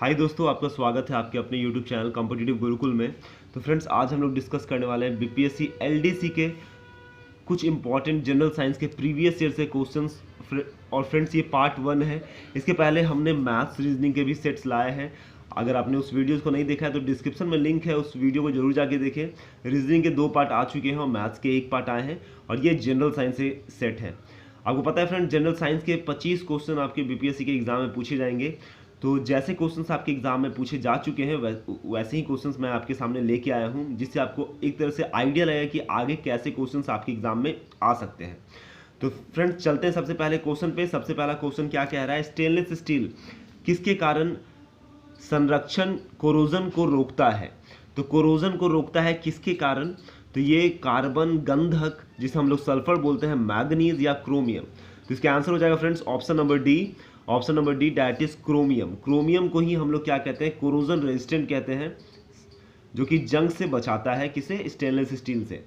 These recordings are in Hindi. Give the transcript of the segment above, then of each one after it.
हाय दोस्तों, आपका स्वागत है आपके अपने YouTube चैनल कॉम्पिटिटिव गुरुकुल में। तो फ्रेंड्स, आज हम लोग डिस्कस करने वाले हैं बीपीएससी एलडीसी के कुछ इंपॉर्टेंट जनरल साइंस के प्रीवियस ईयर से क्वेश्चंस। और फ्रेंड्स, ये पार्ट 1 है। इसके पहले हमने मैथ्स रीजनिंग के भी सेट्स लाए हैं। अगर आपने उस वीडियोस को नहीं देखा है तो डिस्क्रिप्शन में लिंक है, उस वीडियो को जरूर जाके देखें। रीजनिंग के 2 पार्ट आ चुके हैं और मैथ्स के 1 पार्ट आए हैं, और ये जनरल साइंस से सेट है। आपको पता है फ्रेंड, जनरल साइंस के 25 क्वेश्चन आपके बीपीएससी के एग्जाम में पूछे जाएंगे। तो जैसे क्वेश्चंस आपके एग्जाम में पूछे जा चुके हैं वैसे ही क्वेश्चंस मैं आपके सामने लेके आया हूं, जिससे आपको एक तरह से आइडिया लगेगा कि आगे कैसे क्वेश्चंस आपके एग्जाम में आ सकते हैं। तो फ्रेंड्स, चलते हैं सबसे पहले क्वेश्चन पे। सबसे पहला क्वेश्चन क्या कह रहा है, स्टेनलेस स्टील किसके कारण संरक्षण कोरोजन को रोकता है? तो कोरोजन को रोकता है किसके कारण? तो ये कार्बन गंधक, जिसे हम लोग सल्फर बोलते हैं, मैग्नीज या क्रोमियम। तो इसका आंसर हो जाएगा friends option number D. Option number D, that is chromium. Chromium को ही हम लोग क्या कहते हैं, कोरोजन रेजिस्टेंट कहते हैं, जो कि जंग से बचाता है। किसे? स्टेनलेस स्टील से।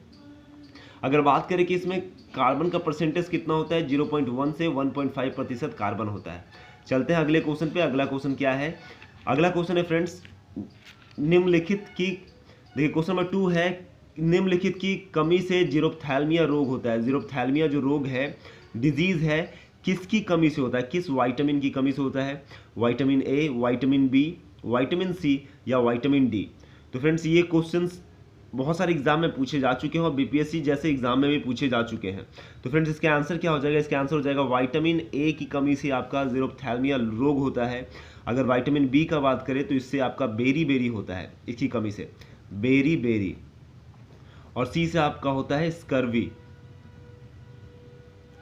अगर बात करें कि इसमें कार्बन का परसेंटेज कितना होता है, 0.1 से 1.5% कार्बन होता है। चलते हैं अगले क्वेश्चन पे। अगला क्वेश्चन क्या है? अगला क्वेश्चन है फ्रेंड्स, निम्नलिखित की, देखिए क्वेश्चन नंबर 2 है, निम्नलिखित की कमी से जीरोप्थैल्मिया रोग होता है। जीरोप्थैल्मिया जो रोग है, डिजीज है, किसकी कमी से होता है? किस विटामिन की कमी से होता है? Vitamin A, vitamin B, vitamin C या विटामिन डी? तो फ्रेंड्स, ये क्वेश्चंस बहुत सारे एग्जाम में पूछे जा चुके हैं और बीपीएससी जैसे एग्जाम में भी पूछे जा चुके हैं। तो फ्रेंड्स, इसका आंसर क्या हो जाएगा? इसका आंसर हो जाएगा विटामिन ए की कमी से आपका जीरोप्थैल्मिया रोग होता है। अगर विटामिन बी का बात करें तो इससे आपका बेरी बेरी होता है, इसकी कमी से बेरी बेरी। और सी से आपका होता है स्कर्वी,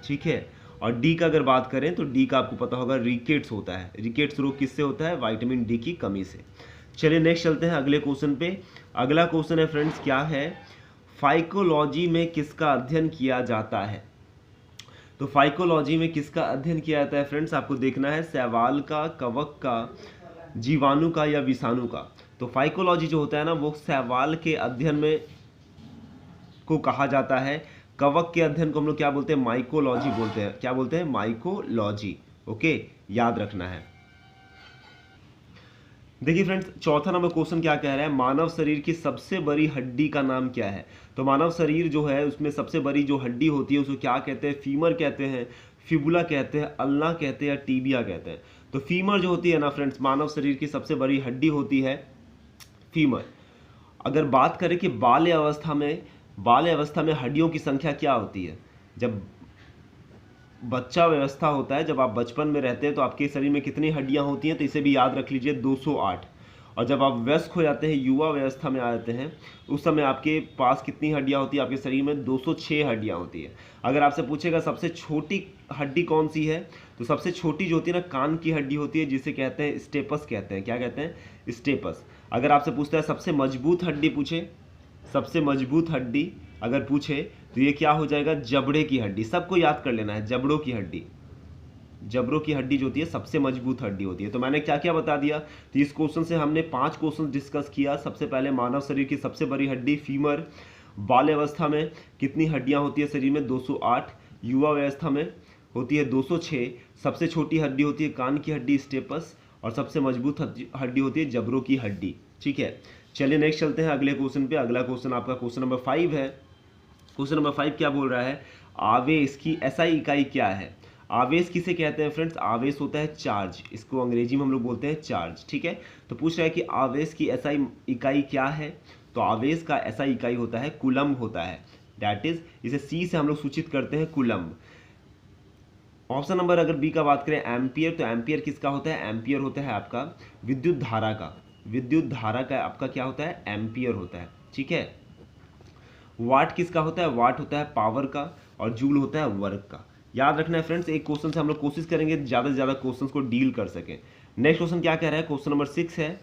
ठीक है। और डी का अगर बात करें तो डी का आपको पता होगा रिकेट्स होता है। रिकेट्स रोग किससे होता है? विटामिन डी की कमी से। चलिए नेक्स्ट चलते हैं अगले क्वेश्चन पे। अगला क्वेश्चन है फ्रेंड्स, क्या है, फाइकोलॉजी में किसका अध्ययन किया जाता है? तो फाइकोलॉजी में किसका अध्ययन किया जाता है फ्रेंड्स? आपको देखना है शैवाल का, कवक का, जीवाणु का या विषाणु का। तो फाइकोलॉजी जो होता है ना, वो शैवाल के अध्ययन में को कहा जाता है। कवक के अध्ययन को हम लोग क्या बोलते हैं? माइकोलॉजी बोलते हैं। क्या बोलते हैं? माइकोलॉजी। ओके, याद रखना है। देखिए फ्रेंड्स, चौथा नंबर क्वेश्चन क्या कह रहा है, मानव शरीर की सबसे बड़ी हड्डी का नाम क्या है? तो मानव शरीर जो है उसमें सबसे बड़ी जो हड्डी होती है उसको क्या कहते हैं? फीमर कहते हैं, फिबुला कहते हैं, अल्ना कहते हैं या टीबिया कहते हैं। तो फीमर जो होती है ना फ्रेंड्स, मानव शरीर की सबसे बड़ी हड्डी होती है फीमर। अगर बात करें कि बाल्य अवस्था में हड्डियों की संख्या क्या होती है? जब बच्चा व्यवस्था होता है, जब आप बचपन में रहते हैं तो आपके शरीर में कितनी हड्डियां होती हैं? तो इसे भी याद रख लीजिए, 208। और जब आप वयस्क हो जाते हैं, युवा व्यवस्था में आ जाते हैं, उस समय आपके पास कितनी हड्डियां होती है? आपके शरीर में 206 हड्डियां होती है। अगर आपसे पूछेगा सबसे छोटी हड्डी कौन सी है, तो सबसे छोटी जो होती है ना, कान की हड्डी होती है, जिसे कहते हैं स्टेपस कहते हैं। क्या कहते हैं? स्टेपस। अगर आपसे पूछता है सबसे मजबूत हड्डी, पूछे सबसे मजबूत हड्डी अगर पूछे तो ये क्या हो जाएगा? जबड़े की हड्डी। सबको याद कर लेना है, जबड़ों की हड्डी। जबड़ों की हड्डी जो होती है सबसे मजबूत हड्डी होती है। तो मैंने क्या क्या बता दिया? तो इस क्वेश्चन से हमने 5 क्वेश्चन डिस्कस किया। सबसे पहले मानव शरीर की सबसे बड़ी हड्डी फीमर, बाल्यावस्था में कितनी हड्डियां होती है शरीर में? 208, युवा व्यवस्था में होती है 206, सबसे छोटी हड्डी होती है कान की हड्डी स्टेपस, और सबसे मजबूत हड्डी होती है जबड़ों की हड्डी, ठीक है। चलिए नेक्स्ट चलते हैं अगले क्वेश्चन पे। अगला क्वेश्चन आपका क्वेश्चन नंबर 5 है। क्वेश्चन नंबर 5 क्या बोल रहा है, आवेश की एसआई इकाई क्या है? आवेश किसे कहते हैं फ्रेंड्स? आवेश होता है चार्ज, इसको अंग्रेजी में हम लोग बोलते हैं चार्ज, ठीक है। तो पूछ रहा है कि आवेश की एसआई इकाई क्या है? तो आवेश का एसआई इकाई होता है कूलम्ब होता है, दैट इज, इसे सी से हम लोग सूचित करते हैं, कूलम्ब। ऑप्शन नंबर अगर बी का बात करें, एम्पियर, तो एम्पियर किसका होता है? एम्पियर होता है आपका विद्युत धारा का। विद्युत धारा का आपका क्या होता है? एम्पियर होता है, ठीक है। वाट किसका होता है? वाट होता है पावर का, और जूल होता है वर्क का। याद रखना है फ्रेंड्स, एक क्वेश्चन से हम लोग कोशिश करेंगे ज़्यादा से ज़्यादा क्वेश्चंस को डील कर सकें। नेक्स्ट क्वेश्चन क्या कह रहा है? क्वेश्चन नंबर 6 है,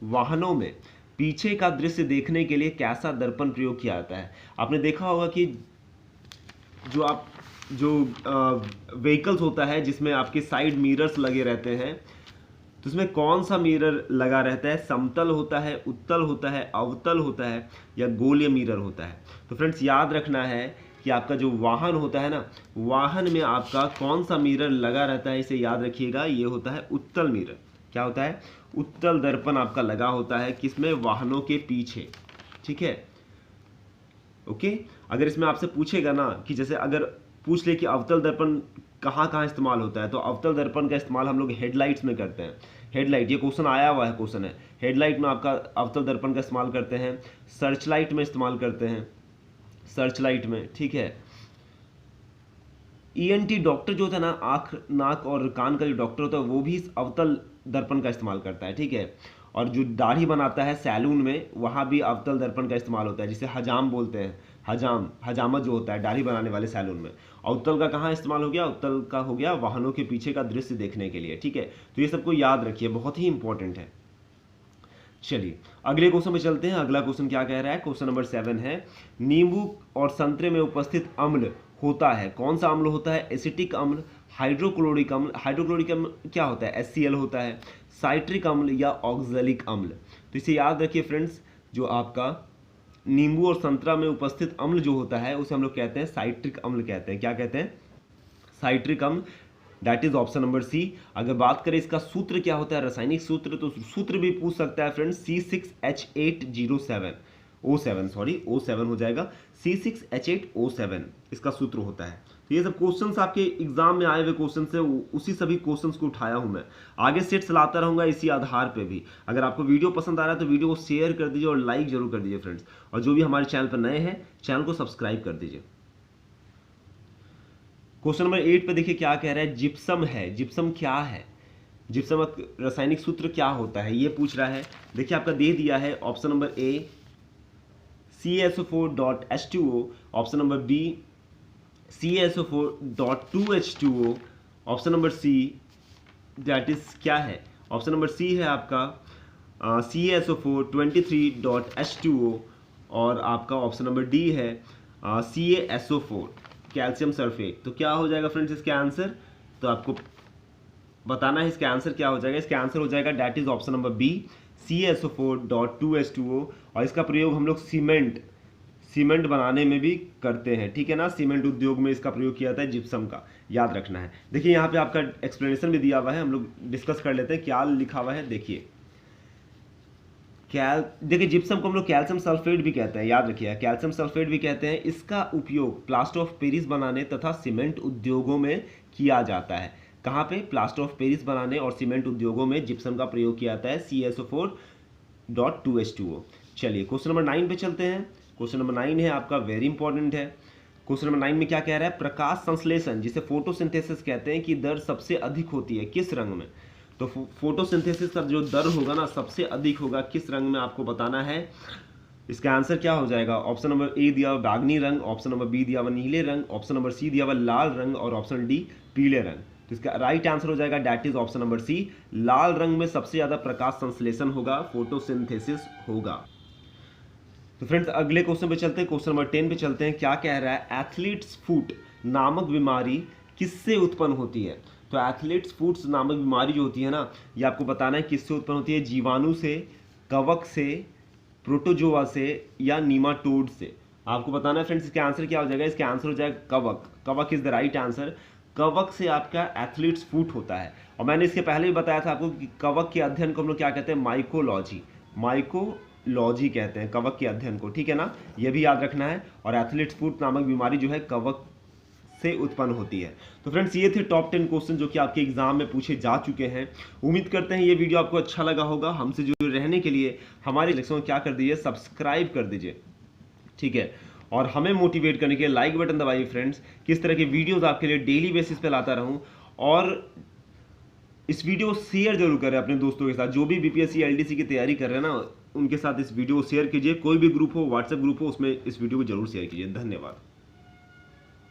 वाहनों में पीछे का दृश्य देखने के लिए कैसा दर्पण प्रयोग किया जाता है? आपने देखा होगा कि जो व्हीकल्स होता है जिसमें आपके साइड मिरर्स लगे रहते हैं, तो उसमें कौन सा मिरर लगा रहता है? समतल होता है, उत्तल होता है, अवतल होता है, या गोलीय मिरर होता है? तो फ्रेंड्स, याद रखना है कि आपका जो वाहन होता है ना, वाहन में आपका कौन सा मिरर लगा रहता है, इसे याद रखिएगा, ये होता है उत्तल मिरर। क्या होता है, उत्तल दर्पण आपका लगा होता है, किसमें, वाहनों के पीछे, ठीक है, ओके। अगर इसमें आपसे पूछेगा ना कि जैसे अगर पूछ ले कि अवतल दर्पण कहाँ कहाँ इस्तेमाल होता है, तो अवतल दर्पण का इस्तेमाल हम लोग हेडलाइट्स में करते हैं। हेडलाइट, ये क्वेश्चन आया हुआ है, क्वेश्चन है, हेडलाइट में आपका अवतल दर्पण का इस्तेमाल करते हैं, सर्च लाइट में इस्तेमाल करते हैं, सर्च लाइट में, ठीक है। ईएनटी डॉक्टर जो होता है ना, आँख नाक और कान का जो डॉक्टर होता है वो भी इस अवतल दर्पण का इस्तेमाल करता है, ठीक है। और जो दाढ़ी बनाता है सैलून में, वहाँ भी अवतल दर्पण का इस्तेमाल होता है, जिसे हजाम बोलते हैं, हजाम, हजामत जो होता है दाढ़ी बनाने वाले सैलून में। और उत्तल का कहाँ इस्तेमाल हो गया, उत्तल का हो गया वाहनों के पीछे का दृश्य देखने के लिए, ठीक है। तो ये सबको याद रखिए, बहुत ही इंपॉर्टेंट है। चलिए अगले क्वेश्चन में चलते हैं। अगला क्वेश्चन क्या कह रहा है, क्वेश्चन नंबर 7 है, नींबू और संतरे में उपस्थित अम्ल होता है, कौन सा अम्ल होता है, एसिटिक अम्ल, हाइड्रोक्लोरिक अम्ल, हाइड्रोक्लोरिक अम्ल क्या होता है, HCl होता है, साइट्रिक अम्ल या ऑक्जेलिक अम्ल। तो इसे याद रखिए फ्रेंड्स, जो आपका नींबू और संतरा में उपस्थित अम्ल जो होता है उसे हम लोग कहते हैं साइट्रिक अम्ल कहते हैं। क्या कहते हैं, साइट्रिक अम्ल, that is option number C. अगर बात करें इसका सूत्र क्या होता है, रासायनिक सूत्र, तो सूत्र भी पूछ सकता है friends, C6H8O7 O7 sorry O7 हो जाएगा, C6H8O7 इसका सूत्र होता है। तो ये सब क्वेश्चंस आपके एग्जाम में आए हुए क्वेश्चन से, उसी सभी क्वेश्चंस को उठाया हूं मैं, आगे सेट्स लाता रहूंगा इसी आधार पे भी। अगर आपको वीडियो पसंद आ रहा है तो वीडियो को शेयर कर दीजिए और लाइक जरूर कर दीजिए फ्रेंड्स, और जो भी हमारे चैनल पर नए हैं चैनल को सब्सक्राइब कर दीजिए। क्वेश्चन नंबर 8 पे देखिए क्या कह रहा है, जिप्सम है, जिप्सम क्या है, जिप्सम का रासायनिक सूत्र क्या होता है, ये पूछ रहा है। देखिए आपका दे दिया है option number A CaSO4.H2O, option number B CaSO4.2H2O, option number C that is क्या है, ऑप्शन नंबर सी है आपका CaSO4.23.H2O, और आपका ऑप्शन नंबर डी है CaSO4 कैल्शियम सल्फेट। तो क्या हो जाएगा फ्रेंड्स इसका आंसर, तो आपको बताना है इसका आंसर क्या हो जाएगा। इसका आंसर हो जाएगा that is option number B CaSO4.2H2O, और इसका प्रयोग हम लोग सीमेंट बनाने में भी करते हैं, ठीक है ना, सीमेंट उद्योग में इसका प्रयोग किया जाता है जिप्सम का, याद रखना है। देखिए यहाँ पे आपका एक्सप्लेनेशन भी दिया हुआ है, हम लोग डिस्कस कर लेते हैं क्या लिखा हुआ है। देखिए देखिए जिप्सम को हम लोग कैल्शियम सल्फेट भी कहते हैं, याद रखिए कैल्शियम सल्फेट भी कहते हैं। इसका उपयोग प्लास्टर ऑफ पेरिस बनाने तथा सीमेंट उद्योगों में किया जाता है। कहाँ पे, प्लास्टर ऑफ पेरिस बनाने और सीमेंट उद्योगों में जिप्सम का प्रयोग किया जाता है, CaSO4.2H2O। चलिए क्वेश्चन नंबर 9 पे चलते हैं। क्वेश्चन नंबर 9 है आपका, वेरी इंपॉर्टेंट है। क्वेश्चन नंबर 9 में क्या कह रहा है, प्रकाश संश्लेषण जिसे फोटोसिंथेसिस कहते हैं की दर सबसे अधिक होती है किस रंग में। तो फोटोसिंथेसिस का जो दर होगा ना सबसे अधिक होगा किस रंग में, आपको बताना है। इसका आंसर क्या हो जाएगा, ऑप्शन नंबर ए दिया हुआ बैंगनी रंग, ऑप्शन नंबर बी दिया हुआ नीले रंग, ऑप्शन नंबर सी दिया हुआ लाल रंग, और ऑप्शन डी पीले रंग। तो इसका राइट आंसर हो जाएगा that is option number C, लाल रंग में सबसे ज्यादा प्रकाश संश्लेषण होगा, फोटोसिंथेसिस होगा। तो फ्रेंड्स अगले क्वेश्चन पे चलते हैं, क्वेश्चन नंबर 10 पे चलते हैं। क्या कह रहा है, एथलीट्स फुट नामक बीमारी किससे उत्पन्न होती है। तो एथलीट्स फुट नामक बीमारी जो होती है ना, ये आपको बताना है किससे उत्पन्न होती है, जीवाणु से, कवक से, प्रोटोजोआ से, या नीमाटोड से। आपको बताना है फ्रेंड्स इसका आंसर क्या हो जाएगा। इसका आंसर हो जाएगा कवक, कवक इज द राइट आंसर। कवक से आपका एथलीट्स फुट होता है, और मैंने इसके पहले भी बताया था आपको कि कवक के अध्ययन को हम लोग क्या कहते हैं, माइकोलॉजी, माइकोलॉजी कहते हैं कवक के अध्ययन को, ठीक है ना, यह भी याद रखना है। और एथलीट्स फुट नामक बीमारी जो है कवक से उत्पन्न होती है। तो फ्रेंड्स ये थे टॉप 10 क्वेश्चन जो कि आपके एग्जाम में पूछे जा चुके हैं। उम्मीद करते हैं ये वीडियो आपको अच्छा लगा होगा। हमसे जुड़े रहने के लिए हमारे चैनल को क्या कर दीजिए, सब्सक्राइब कर दीजिए, ठीक है। और हमें मोटिवेट करने के लिए लाइक बटन दबाइए फ्रेंड्स। किस तरह के वीडियोस आपके लिए डेली बेसिस पे लाता रहूं, और इस वीडियो को शेयर जरूर करें अपने दोस्तों के साथ, जो भी BPSC LDC की तैयारी कर रहे हैं ना उनके साथ इस वीडियो को शेयर कीजिए। कोई भी ग्रुप हो, व्हाट्सएप ग्रुप हो, उसमें इस वीडियो को जरूर शेयर कीजिए। धन्यवाद।